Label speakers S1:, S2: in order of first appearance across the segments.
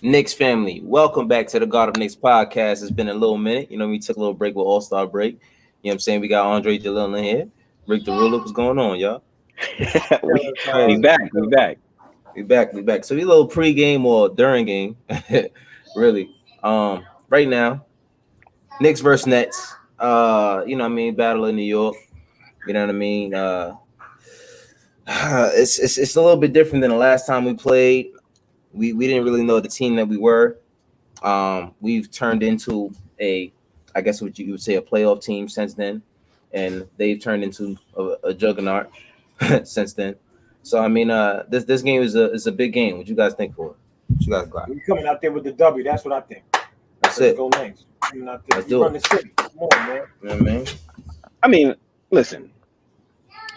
S1: Knicks family, welcome back to the God of Knicks podcast. It's been a little minute. We took a little break with All-Star break. I'm saying? We got Andre Jalil in here. Rick the Ruler, what's going on, y'all?
S2: we back.
S1: We back. So we a little pregame or during game, really. Right now, Knicks versus Nets. Battle in New York. You know what I mean? It's a little bit different than the last time we played. We didn't really know the team that we were. We've turned into I guess what you would say, a playoff team since then, and they've turned into a juggernaut since then. So this game is a big game. What you guys think for it? What you guys got?
S2: We're coming out there with the W. That's what I think.
S1: Let's it.
S2: Go Knicks.
S1: Let's do it.
S2: The city. Come on, man.
S1: You know what I mean?
S3: I mean, listen.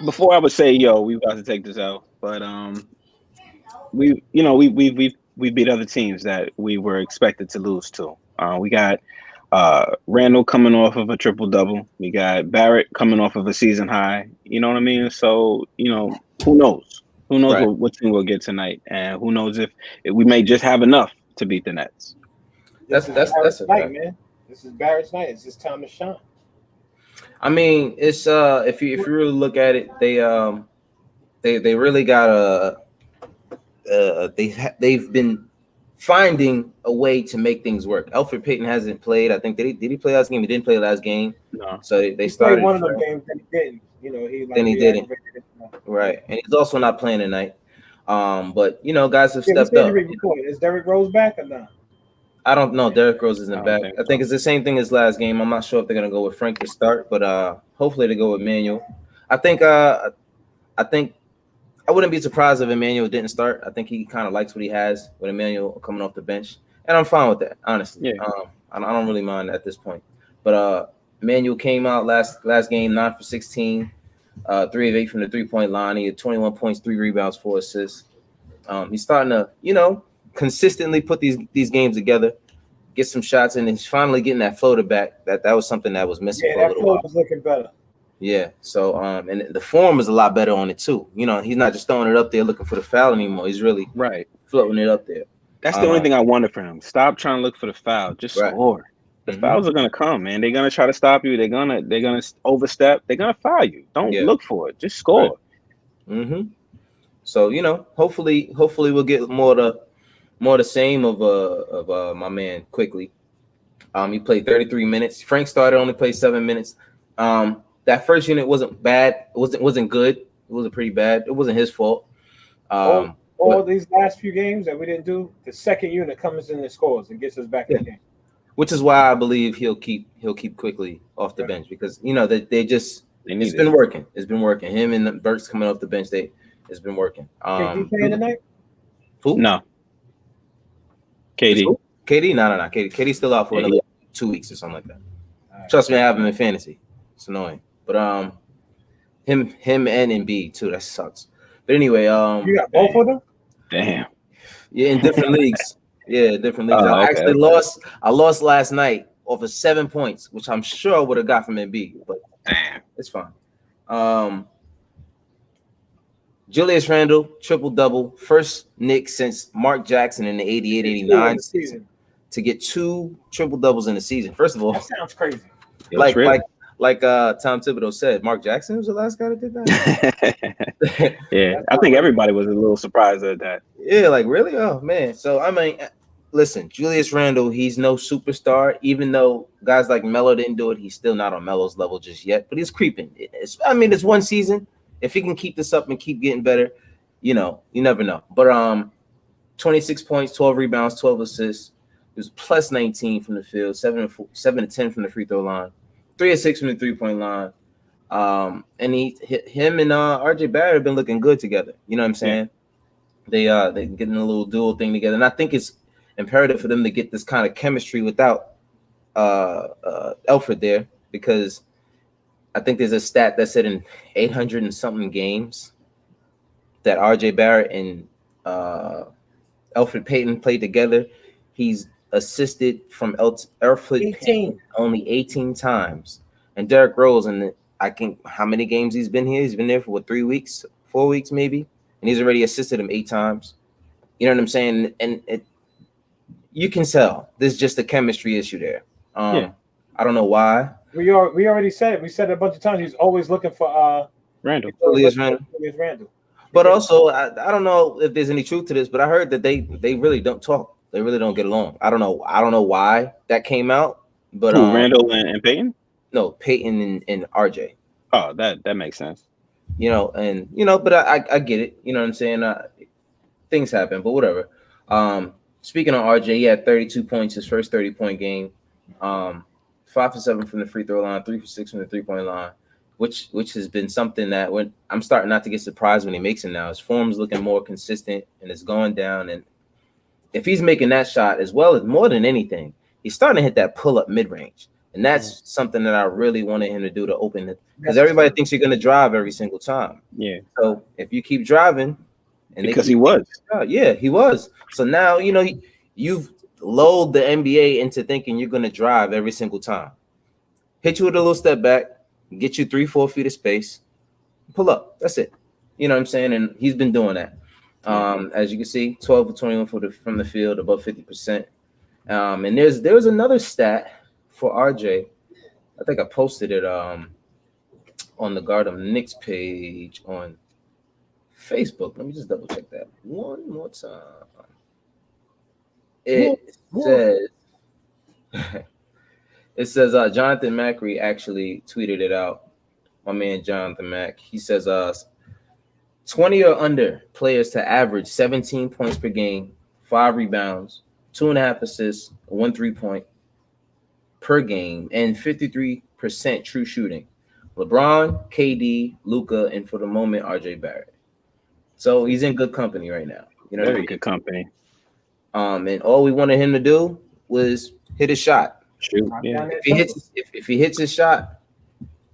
S3: Before I would say, we've got to take this out, but we beat other teams that we were expected to lose to. We got Randall coming off of a triple-double. We got Barrett coming off of a season high. You know what I mean? So, who knows? Who knows
S1: right.
S3: what team we'll get tonight, and who knows if we may just have enough to beat the Nets.
S2: That's a night, man. This is Barrett's night. It's his time to shine.
S1: I mean, it's if you really look at it, they really got they've been finding a way to make things work. Elfrid Payton hasn't played. I think did he play last game? He didn't play last game.
S3: No.
S1: So they started
S2: one of the games that he didn't.
S1: He didn't. Right, and he's also not playing tonight. But guys have stepped up.
S2: Is Derrick Rose back or not?
S1: I don't know. Derrick Rose isn't back. I think it's the same thing as last game. I'm not sure if they're gonna go with Frank to start, but hopefully they go with Manuel. I think I wouldn't be surprised if Emmanuel didn't start. I think he kind of likes what he has with Emmanuel coming off the bench, and I'm fine with that, honestly.
S3: Yeah.
S1: I don't really mind at this point. But Emmanuel came out last game 9 for 16, 3 of 8 from the 3-point line. He had 21 points, 3 rebounds, 4 assists. He's starting to consistently put these games together, get some shots, and he's finally getting that floater back. That was something that was missing for a little while.
S2: That floater was looking better.
S1: Yeah, so and the form is a lot better on it too. He's not just throwing it up there looking for the foul anymore. He's really floating it up there.
S3: That's the only thing I wanted for him. Stop trying to look for the foul. Just score. The fouls are gonna come, man. They're gonna try to stop you. They're gonna overstep. They're gonna foul you. Don't look for it. Just score.
S1: Right. So hopefully we'll get more the same of my man quickly. He played 33 minutes. Frank started, only played 7 minutes. That first unit wasn't bad. It wasn't good. It wasn't pretty bad. It wasn't his fault.
S2: All these last few games that we didn't do, the second unit comes in and scores and gets us back in the game.
S1: Which is why I believe he'll keep quickly off the bench, because it's been working. It's been working. Him and Burks coming off the bench, it's been working.
S2: KD playing tonight?
S1: Who?
S3: No. KD.
S1: KD? No. KD's still out for another 2 weeks or something like that. Right. Trust me, I have him in fantasy. It's annoying. But him and Embiid too. That sucks. But anyway,
S2: you got both of them?
S3: Damn.
S1: Yeah, in different leagues. Yeah, different leagues. I lost last night off of 7 points, which I'm sure I would have got from Embiid, but
S3: damn,
S1: it's fine. Julius Randle, triple-double, first Knicks since Mark Jackson in the 88-89 season to get 2 triple-doubles in the season. First of all,
S2: that sounds crazy.
S1: Like Tom Thibodeau said, Mark Jackson was the last guy that did
S3: that. Yeah, I think everybody was a little surprised at that.
S1: Yeah, like really? Oh man. So listen, Julius Randle, he's no superstar. Even though guys like Melo didn't do it, he's still not on Melo's level just yet. But he's creeping. It's one season. If he can keep this up and keep getting better, you never know. But 26 points, 12 rebounds, 12 assists. He was plus 19 from the field, 7 to 10 from the free throw line. 3 of 6 from the 3-point line. And him and RJ Barrett have been looking good together. You know what I'm saying? Yeah. They're getting a little dual thing together. And I think it's imperative for them to get this kind of chemistry without Elfrid there, because I think there's a stat that said in 800 and something games that RJ Barrett and Elfrid Payton played together. He's assisted from Elfrid Payton only 18 times, and Derrick Rose, and how many games he's been here? He's been there for 3 weeks, 4 weeks maybe, and he's already assisted him 8 times. You know what I'm saying? And you can tell there's just a chemistry issue there. I don't know why.
S2: We already said it. We said it a bunch of times. He's always looking for
S3: Randall.
S2: Julius Randle.
S1: But also, I don't know if there's any truth to this, but I heard that they really don't talk. They really don't get along. I don't know why that came out. But
S3: Randall and Peyton?
S1: No, Peyton and RJ.
S3: Oh, that makes sense.
S1: But I get it. You know what I'm saying? Things happen, but whatever. Speaking of RJ, he had 32 points his first 30-point game. 5 for 7 from the free throw line, 3 for 6 from the 3-point line, which has been something that when I'm starting not to get surprised when he makes it now. His form's looking more consistent and it's going down. And if he's making that shot as well as more than anything, he's starting to hit that pull-up mid-range. And that's something that I really wanted him to do to open it. Because everybody thinks you're going to drive every single time.
S3: Yeah.
S1: So if you keep driving.
S3: Because he was.
S1: Yeah, he was. So now, you've lulled the NBA into thinking you're going to drive every single time. Hit you with a little step back, get you 3-4 feet of space, pull up. That's it. You know what I'm saying? And he's been doing that. As you can see, 12 of 21 from the field, above 50%. And there was another stat for RJ. I think I posted it on the Garden Knicks page on Facebook. Let me just double check that one more time. It says Jonathan Macri actually tweeted it out. My man Jonathan Mack. He says 20 or under players to average 17 points per game, 5 rebounds, 2.5 assists, 1 3-point per game, and 53% true shooting. LeBron, KD, Luka, and for the moment RJ Barrett. So he's in good company right now.
S3: Very good company.
S1: And all we wanted him to do was hit a shot.
S3: Shoot. Yeah.
S1: If he hits his shot,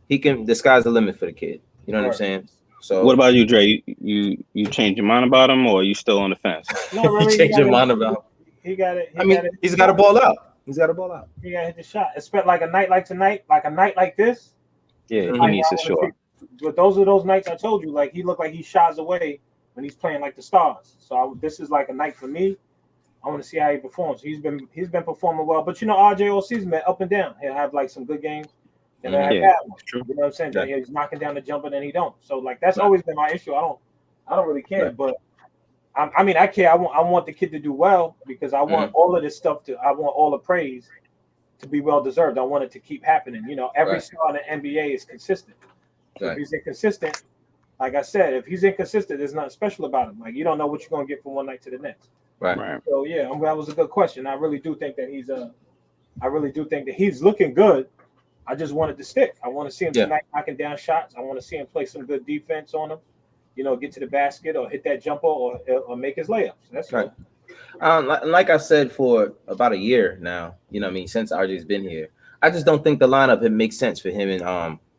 S1: he can. The sky's the limit for the kid. You know what I'm saying? So
S3: what about you, Dre? You changed your mind about him, or are you still on the fence?
S2: No,
S1: you changed your mind about him.
S2: He got it.
S1: He's got to ball out. He's got to ball out.
S2: He got to hit the shot. Expect like a night like tonight, like a night like this.
S3: Yeah, he needs to show up.
S2: But those are those nights I told you. Like he looked like he shies away when he's playing like the stars. So this is like a night for me. I want to see how he performs. He's been performing well, but RJ all season been up and down. He'll have like some good games. Then he'll have bad ones.
S3: True.
S2: You know what I'm saying? Then he's knocking down the jumper, then he don't. So like that's always been my issue. I don't really care, but I care. I want the kid to do well because I want all of this stuff I want all the praise to be well deserved. I want it to keep happening. Every star in the NBA is consistent. So if he's inconsistent, like I said, if he's inconsistent, there's nothing special about him. Like you don't know what you're gonna get from one night to the next.
S1: Right.
S2: So yeah, that was a good question. I really do think that he's looking good. I just wanted to stick. I want to see him tonight knocking down shots. I want to see him play some good defense on him. Get to the basket or hit that jumper or make his layups. That's right.
S1: Like I said for about a year now, since RJ's been here, I just don't think the lineup makes sense for him and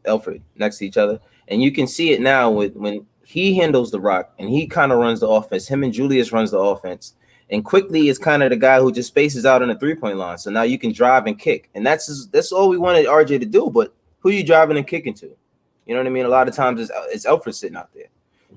S1: Elfrid next to each other. And you can see it now when he handles the rock and he kind of runs the offense. Him and Julius runs the offense. And Quickly is kind of the guy who just spaces out on the 3-point line. So now you can drive and kick. And that's all we wanted RJ to do. But who are you driving and kicking to? You know what I mean? A lot of times it's Elfrid sitting out there.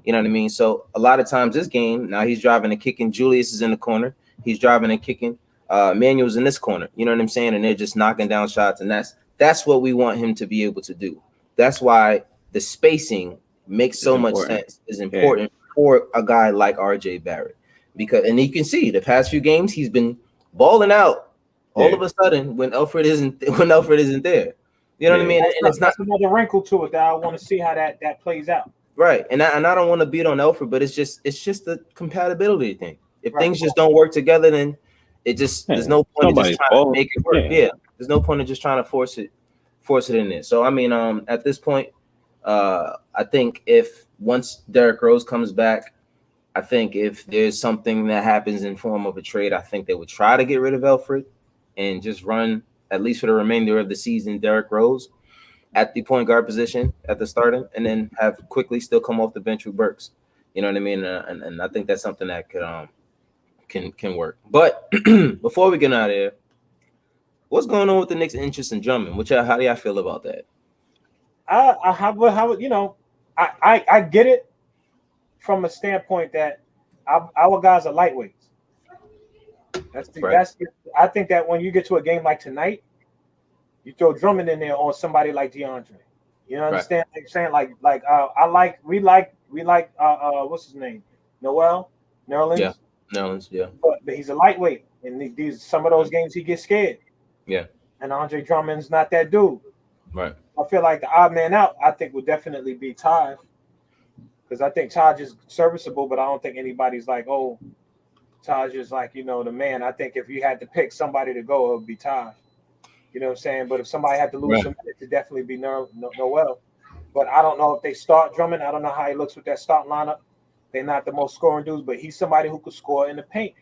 S1: You know what I mean? So a lot of times this game, now he's driving and kicking. Julius is in the corner. He's driving and kicking. Manuel's in this corner. You know what I'm saying? And they're just knocking down shots. And that's what we want him to be able to do. That's why the spacing makes so much sense. Is important for a guy like RJ Barrett. And you can see the past few games he's been balling out all of a sudden when Elfrid isn't there. You know what I mean? And it's not
S2: another wrinkle to it that I want to see how that plays out.
S1: Right. And I don't want to beat on Elfrid, but it's just the compatibility thing. If things just don't work together, then there's no point in just trying to make it work. Yeah. There's no point in just trying to force it in there. So I mean, at this point, I think once Derrick Rose comes back, I think if there's something that happens in form of a trade, I think they would try to get rid of Elfrid and just run, at least for the remainder of the season, Derrick Rose at the point guard position at the starting, and then have Quickly still come off the bench with Burks. You know what I mean? And I think that's something that can work. But before we get out of here, what's going on with the Knicks' interest in Drummond? How do y'all feel about that?
S2: I get it from a standpoint that our guys are lightweights. I think that when you get to a game like tonight, you throw Drummond in there on somebody like DeAndre. You know what I'm saying? We like what's his name? Noel Nerlens.
S1: Yeah, Nerlens. Yeah,
S2: but he's a lightweight, and these some of those games he gets scared.
S1: Yeah,
S2: and Andre Drummond's not that dude.
S1: Right.
S2: I feel like the odd man out, I think, would definitely be Taj, because I think Taj is serviceable, but I don't think anybody's like, oh, Taj is like, the man. I think if you had to pick somebody to go, it would be Taj. You know what I'm saying? But if somebody had to lose some minutes, it'd definitely be Noel. But I don't know if they start Drummond. I don't know how he looks with that start lineup. They're not the most scoring dudes, but he's somebody who could score in the paint.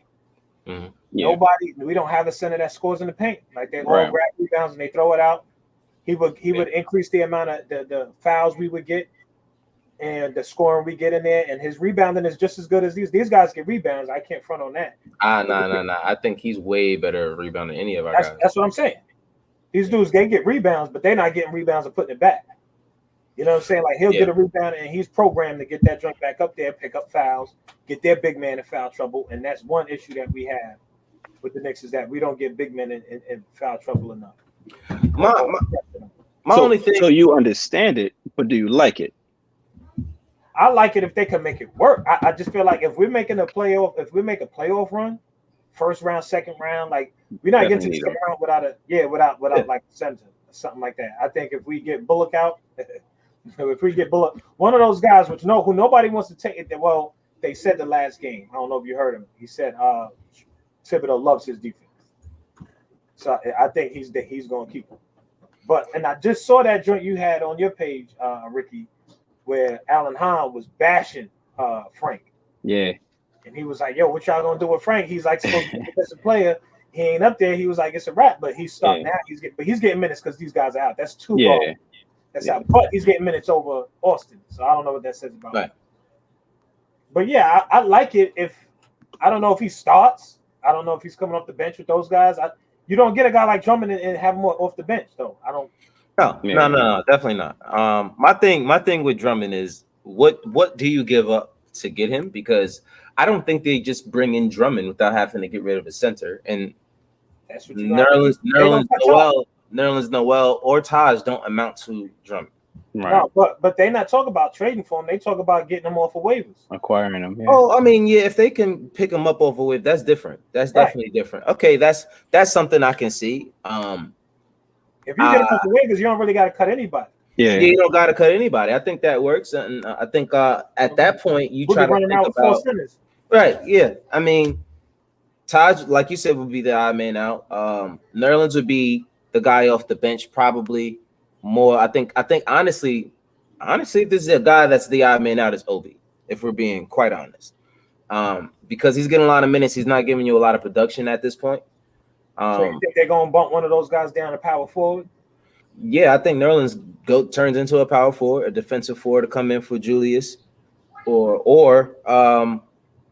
S3: Yeah.
S2: We don't have a center that scores in the paint. Like they all grab rebounds and they throw it out. He would increase the amount of the fouls we would get and the scoring we get in there, and his rebounding is just as good as these guys get rebounds. I can't front on that.
S1: Nah. I think he's way better at rebounding than any of our guys.
S2: That's what I'm saying. These dudes, they get rebounds, but they're not getting rebounds and putting it back. You know what I'm saying? Like he'll get a rebound and he's programmed to get that joint back up there, pick up fouls, get their big man in foul trouble. And that's one issue that we have with the Knicks is that we don't get big men in foul trouble enough.
S1: My only thing.
S3: So you understand it, but do you like it?
S2: I like it if they can make it work. I just feel like if we're making a playoff run, first round, second round, like we're not getting to the second round without like a center or something like that. I think if we get Bullock out, one of those guys who nobody wants to take it. Well, they said the last game. I don't know if you heard him. He said Thibodeau loves his defense, so I think he's going to keep him. And I just saw that joint you had on your page, Ricky, where Alan Hahn was bashing Frank.
S3: Yeah.
S2: And he was like, yo, what y'all gonna do with Frank? He's like supposed to be the best player. He ain't up there. He was like, it's a wrap, but he's starting now. He's getting minutes because these guys are out. That's two balls. That's out. But he's getting minutes over Austin. So I don't know what that says about him. But yeah, I like it I don't know if he starts. I don't know if he's coming off the bench with those guys. You don't get a guy like Drummond and have him off the bench, though. I don't.
S1: No, definitely not. My thing with Drummond is what do you give up to get him? Because I don't think they just bring in Drummond without having to get rid of a center. And
S2: that's what you
S1: Nerlens Noel or Taj don't amount to Drummond.
S2: Right. No, but they not talk about trading for him. They talk about getting him off of waivers,
S3: acquiring him. Yeah.
S1: Oh, I mean, yeah, if they can pick him up off of waivers, that's different. That's definitely different. Okay, that's something I can see.
S2: If you get him off the waivers, you don't really got to cut anybody.
S1: Yeah, you don't got to cut anybody. I think that works, and I think at that point you try to think about. Right. Yeah. I mean, Taj, like you said, would be the odd man out. Nerlens would be the guy off the bench, probably more. I think honestly, if this is a guy that's the odd man out, is Obi, if we're being quite honest. Because he's getting a lot of minutes, he's not giving you a lot of production at this point.
S2: So you think they're gonna bump one of those guys down to power forward?
S1: Yeah, I think Nerlens turns into a power forward, a defensive forward to come in for Julius, or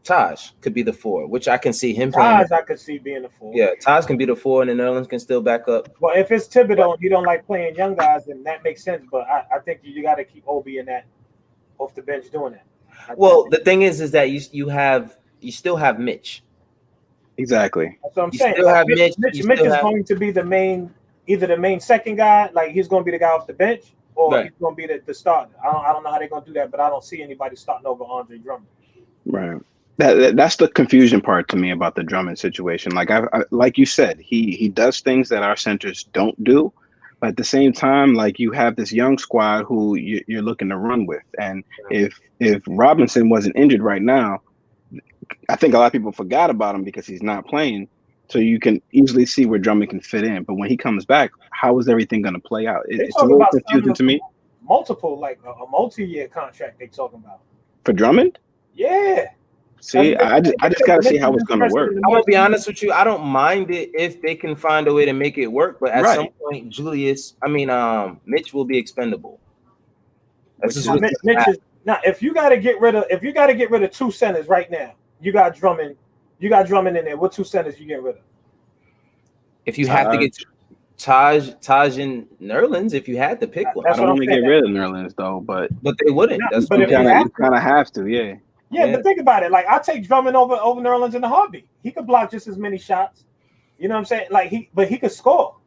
S1: Taj could be the 4, which I can see him playing.
S2: Taj, I could see being the 4.
S1: Yeah, Taj can be the 4, and then Nerlens can still back up.
S2: Well, if it's Thibodeau and you don't like playing young guys, then that makes sense. But I think you got to keep Obi in that off the bench doing that.
S1: Well, the thing is that you still have Mitch.
S2: Exactly. That's what I'm saying.
S1: Still have Mitch.
S2: Mitch is going to be either the main second guy, like he's going to be the guy off the bench, or he's going to be the starter. I don't know how they're going to do that, but I don't see anybody starting over Andre Drummond.
S3: Right. That's the confusion part to me about the Drummond situation. Like like you said, he does things that our centers don't do, but at the same time, like you have this young squad who you're looking to run with, and if Robinson wasn't injured right now, I think a lot of people forgot about him because he's not playing. So you can easily see where Drummond can fit in. But when he comes back, how is everything going to play out? It's a little confusing to me.
S2: Multiple, like a multi-year contract they talking about.
S3: For Drummond?
S2: Yeah.
S3: See, I just got to see how it's going to work.
S1: I'm going to be honest with you. I don't mind it if they can find a way to make it work. But at some point, Mitch will be expendable.
S2: Mitch is, now, if you got to get rid of 2 centers right now, you got Drummond in there. What 2 centers you get rid of?
S1: If you have to get Taj and Nerlens, if you had to pick one,
S3: I don't want to get rid of Nerlens though, but
S1: they wouldn't.
S3: That's what you kind of have to, yeah.
S2: Yeah, but think about it. Like I take Drummond over Nerlens in a heartbeat. He could block just as many shots. You know what I'm saying? Like he could score.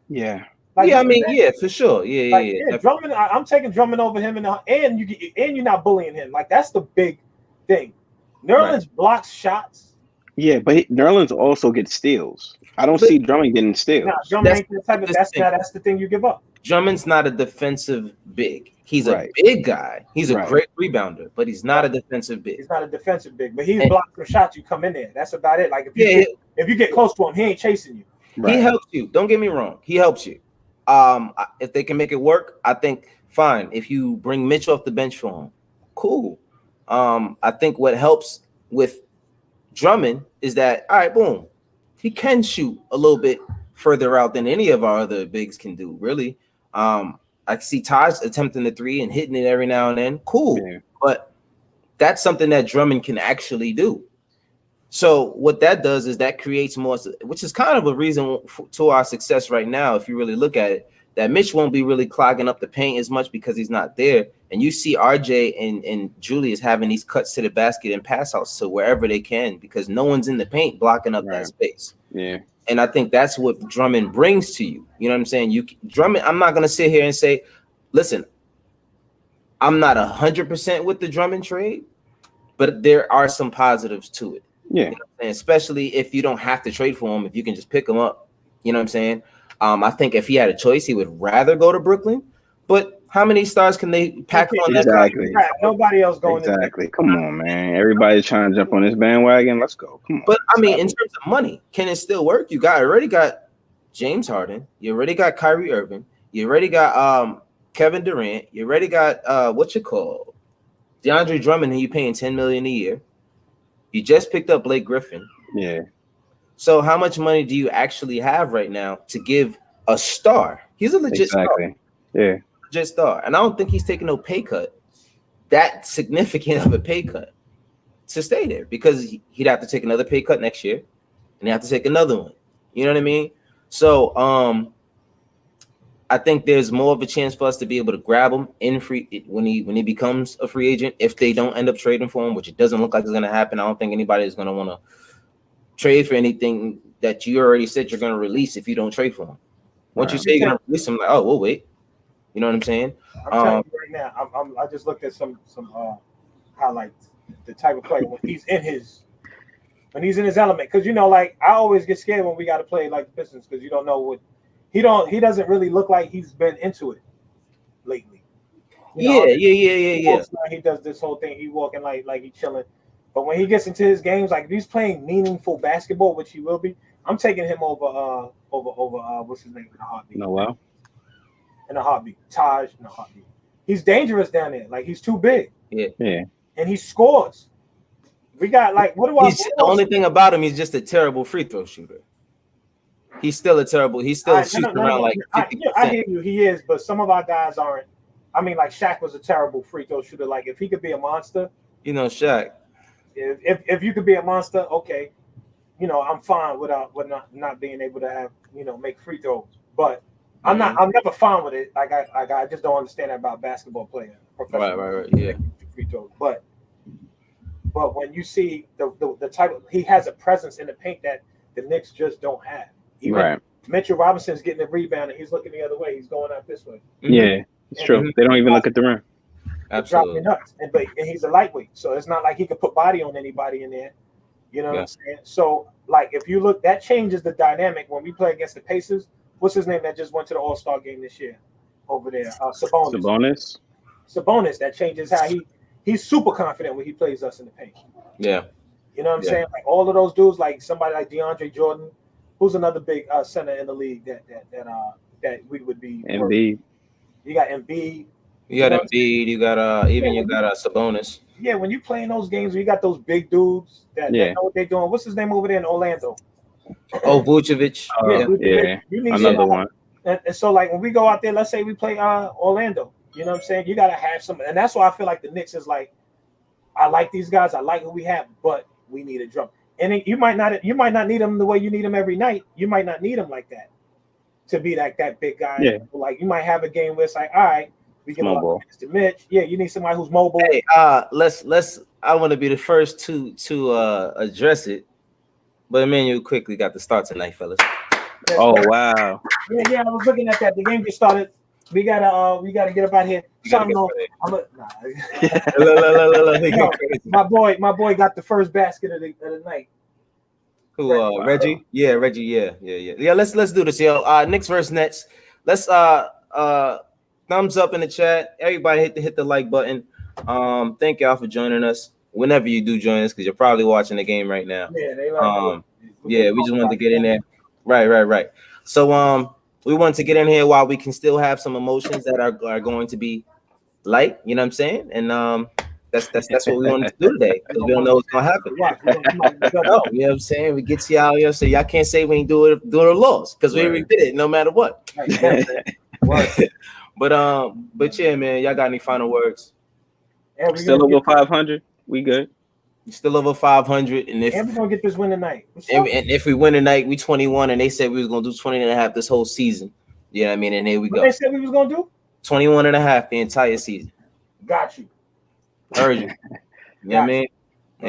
S3: Yeah.
S2: Like,
S1: yeah, I mean, yeah, for sure. Yeah.
S2: Drummond, I'm taking Drummond over him, and you're not bullying him. Like that's the big thing. Nerlens blocks shots.
S3: Yeah, but Nerlens also gets steals. I don't see Drummond getting steals.
S2: Nah, Drummond ain't the type of that's the thing you give up.
S1: Drummond's not a defensive big. He's a big guy. He's a great rebounder, but he's not a defensive big.
S2: He's not a defensive big, but he's blocking shots. You come in there. That's about it. Like if you get close to him, he ain't chasing you.
S1: He helps you. Don't get me wrong. He helps you. If they can make it work, I think fine. If you bring Mitch off the bench for him, cool. I think what helps with Drummond is that all right, boom, he can shoot a little bit further out than any of our other bigs can do. Really, I see Taj attempting the three and hitting it every now and then. Cool, but that's something that Drummond can actually do. So what that does is that creates more, which is kind of a reason to our success right now. If you really look at it, that Mitch won't be really clogging up the paint as much because he's not there. And you see RJ and Julius having these cuts to the basket and pass outs to wherever they can because no one's in the paint blocking up that space.
S3: Yeah.
S1: And I think that's what Drummond brings to you. You know what I'm saying? Drummond, I'm not going to sit here and say, listen, I'm not 100% with the Drummond trade, but there are some positives to it.
S3: Yeah,
S1: you know what I'm saying? Especially if you don't have to trade for him, if you can just pick him up. You know what I'm saying? I think if he had a choice, he would rather go to Brooklyn. But how many stars can they pack on that?
S3: Exactly.
S2: Nobody else going.
S3: Exactly. Come on, man. Everybody's trying to jump on this bandwagon. Let's go. Come on.
S1: But I mean, in terms of money, can it still work? You already got James Harden. You already got Kyrie Irving. You already got Kevin Durant. You already got DeAndre Drummond, and you're paying $10 million a year. You just picked up Blake Griffin.
S3: Yeah.
S1: So how much money do you actually have right now to give a star? He's a legit star.
S3: Yeah.
S1: Legit star. And I don't think he's taking no pay cut, that significant of a pay cut, to stay there because he'd have to take another pay cut next year and he'd have to take another one. You know what I mean? So I think there's more of a chance for us to be able to grab him in free when he becomes a free agent. If they don't end up trading for him, which it doesn't look like it's going to happen, I don't think anybody is going to want to trade for anything that you already said you're going to release if you don't trade for him. Once you say you're going to release him, like, oh, we'll wait. You know what I'm saying?
S2: I'm telling you right now. I just looked at some highlights. The type of play when he's in his element, because like I always get scared when we got to play like the Pistons because you don't know what. He doesn't really look like he's been into it lately.
S1: Yeah.
S2: He does this whole thing. He walking like he chilling. But when he gets into his games, like if he's playing meaningful basketball, which he will be, I'm taking him over what's his name in a heartbeat.
S3: Noel.
S2: In a heartbeat. Taj in a heartbeat. He's dangerous down there. Like he's too big.
S3: Yeah.
S2: And he scores. We got like
S1: the only thing about him, he's just a terrible free throw shooter. He's still shoots around like 50%.
S2: I hear you, he is, but some of our guys aren't. I mean, like Shaq was a terrible free throw shooter. Like if he could be a monster,
S1: Shaq.
S2: If you could be a monster, okay, I'm fine without not being able to have make free throws. But I'm never fine with it. Like I just don't understand that about basketball players.
S1: Right. Yeah.
S2: Free throws, but when you see the type of, he has a presence in the paint that the Knicks just don't have. Even Mitchell Robinson's getting a rebound and he's looking the other way. He's going out this way.
S3: Yeah, it's true. They don't even look at the rim.
S1: Absolutely.
S2: Nuts. And he's a lightweight, so it's not like he could put body on anybody in there. You know what I'm saying? So, like, if you look, that changes the dynamic when we play against the Pacers. What's his name that just went to the All-Star game this year over there? Sabonis. Sabonis. That changes how he's super confident when he plays us in the paint.
S1: Yeah.
S2: You know what I'm saying? Like all of those dudes, like somebody like DeAndre Jordan. Who's another big center in the league that we would be?
S3: Embiid.
S2: You got Embiid.
S1: You got Embiid. You got Sabonis.
S2: Yeah, when you play in those games, you got those big dudes that know what they're doing. What's his name over there in Orlando?
S1: Oh, Vucevic.
S2: You need
S3: another one.
S2: And so, like when we go out there, let's say we play Orlando. You know what I'm saying? You got to have some, and that's why I feel like the Knicks is like, I like these guys. I like who we have, but we need a drum. And you might not need him the way you need him every night. You might not need him like that to be like that big guy.
S3: Yeah.
S2: Like you might have a game where it's like, all right, We give a lot of minutes to Mitch. Yeah, you need somebody who's mobile.
S1: Hey, let's. I want to be the first to address it, but Emmanuel quickly got the start tonight, fellas.
S3: Oh wow.
S2: Yeah. I was looking at that. The game just started. We gotta get up out here. My boy got the first basket of the night.
S1: Who? Reggie? Yeah, Reggie. Yeah. Let's do this, yo. Knicks versus Nets. Let's thumbs up in the chat. Everybody hit the like button. Thank y'all for joining us. Whenever you do join us, because you're probably watching the game right now.
S2: Yeah, they like.
S1: We just wanted to get in there. Right. So we want to get in here while we can still have some emotions that are going to be light. You know what I'm saying? And that's what we wanted to do today, because we don't know what's gonna happen. You know what I'm saying? We get to y'all here, so y'all can't say we ain't do it or lost, because we already did it no matter what. But yeah, man, y'all got any final words?
S3: Still over 500. We good.
S1: Still over 500, and if
S2: we're gonna get this win tonight,
S1: and if we win tonight, we 21, and they said we was gonna do 20 and a half this whole season. You know what I mean? And here we go.
S2: What they said we was gonna do
S1: 21 and a half the entire season.
S2: Got you.
S1: Heard you. You know what I mean?